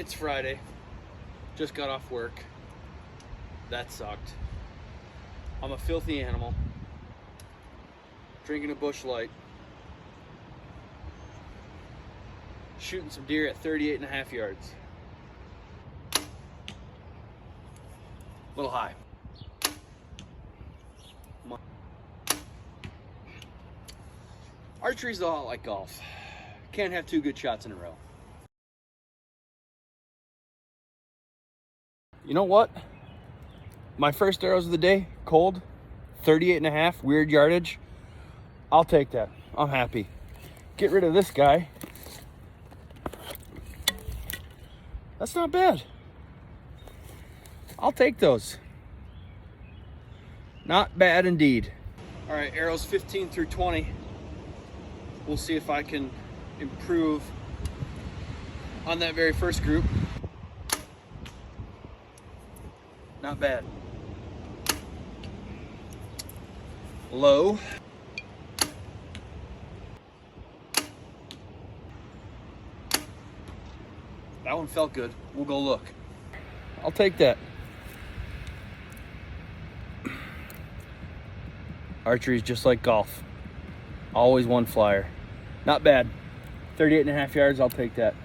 It's Friday. Just got off work. That sucked. I'm a filthy animal. Drinking a Busch Light. Shooting some deer at 38.5 yards. Little high. Archery's a lot like golf. Can't have two good shots in a row. You know what? My first arrows of the day, cold, 38.5, weird yardage. I'll take that. I'm happy. Get rid of this guy. That's not bad. I'll take those. Not bad indeed. All right, arrows 15 through 20. We'll see if I can improve on that very first group. Not bad. Low. That one felt good. We'll go look. I'll take that. Archery is just like golf. Always one flyer. Not bad. 38.5 yards, I'll take that.